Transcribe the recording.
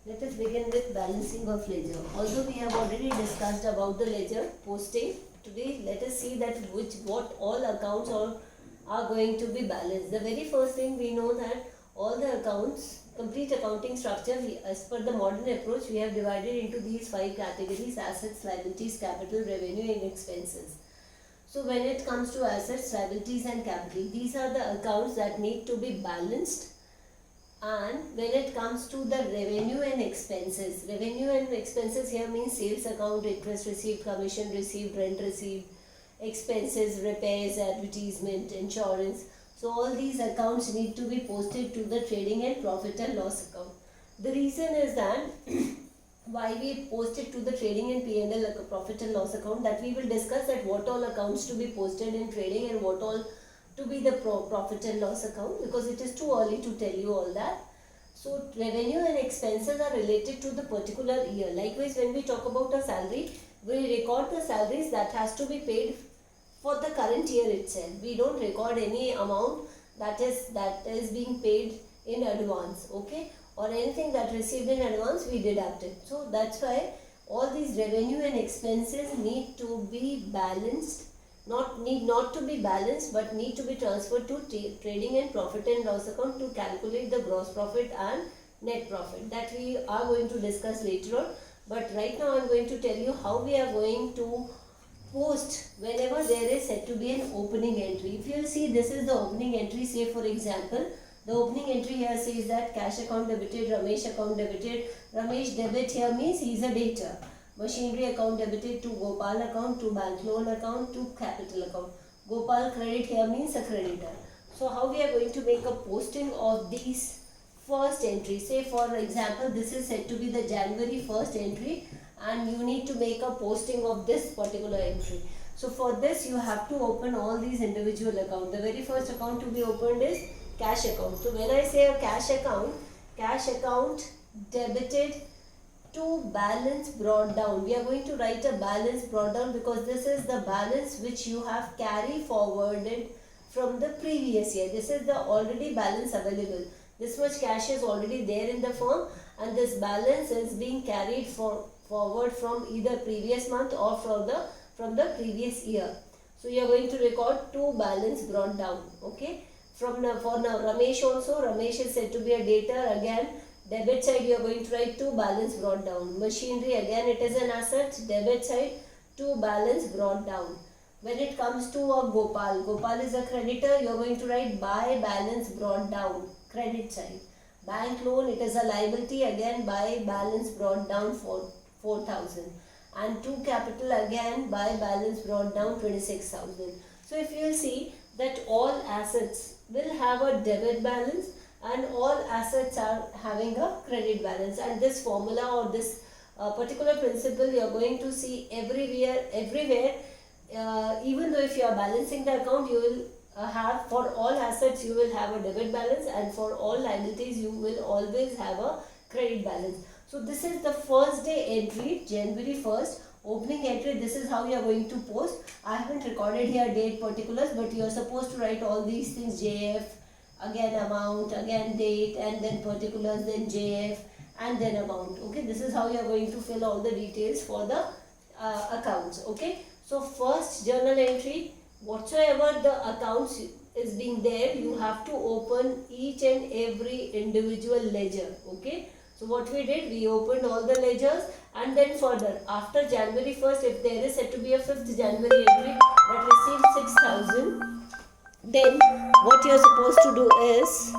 Let us begin with balancing of ledger. Although we have already discussed about the ledger posting, today let us see that what all accounts are going to be balanced. The very first thing, we know that all the accounts, complete accounting structure, as per the modern approach, we have divided into these 5 categories: assets, liabilities, capital, revenue and expenses. So when it comes to assets, liabilities and capital, these are the accounts that need to be balanced. And when it comes to the revenue and expenses here means sales account, interest received, commission received, rent received, expenses, repairs, advertisement, insurance. So all these accounts need to be posted to the trading and profit and loss account. The reason is that why we post it to the trading and P&L profit and loss account, that we will discuss that what all accounts to be posted in trading and what all to be the profit and loss account, because it is too early to tell you all that. So revenue and expenses are related to the particular year. Likewise, when we talk about a salary, we record the salaries that has to be paid for the current year itself. We don't record any amount that is being paid in advance, okay, or anything that received in advance, we deduct it. So that's why all these revenue and expenses need to be balanced. Need not to be balanced, but need to be transferred to trading and profit and loss account to calculate the gross profit and net profit. That we are going to discuss later on. But right now I am going to tell you how we are going to post whenever there is said to be an opening entry. If you will see, this is the opening entry. Say for example, the opening entry here says that cash account debited, Ramesh account debited. Ramesh debit here means he is a debtor. Machinery account debited to Gopal account, to bank loan account, to capital account. Gopal credit here means a creditor. So how we are going to make a posting of these first entry? Say for example, this is said to be the January 1st entry, and you need to make a posting of this particular entry. So for this you have to open all these individual accounts. The very first account to be opened is cash account. So when I say a cash account debited to balance brought down. We are going to write a balance brought down because this is the balance which you have carry forwarded from the previous year. This is the already balance available. This much cash is already there in the firm, and this balance is being carried forward from either previous month or from the previous year. So you are going to record to balance brought down. Okay. For now Ramesh also. Ramesh is said to be a debtor. Again, debit side you are going to write to balance brought down. Machinery, again it is an asset. Debit side to balance brought down. When it comes to a Gopal is a creditor. You are going to write by balance brought down, credit side. Bank loan, it is a liability. Again by balance brought down for 4,000. And to capital, again by balance brought down 26,000. So if you will see that all assets will have a debit balance and all assets are having a credit balance, and this formula or this particular principle you are going to see everywhere. Even though if you are balancing the account, you will have, for all assets you will have a debit balance, and for all liabilities you will always have a credit balance. So this is the first day entry, January 1st, opening entry. This is how you are going to post. I haven't recorded here date particulars, but you are supposed to write all these things: JF, again amount, again date, and then particulars, then JF, and then amount. Okay, this is how you are going to fill all the details for the accounts. Okay, so first journal entry, whatsoever the accounts is being there, you have to open each and every individual ledger. Okay, so what we did, we opened all the ledgers, and then further after January 1st, if there is said to be a 5th January entry that received 6,000, then what you are supposed to do is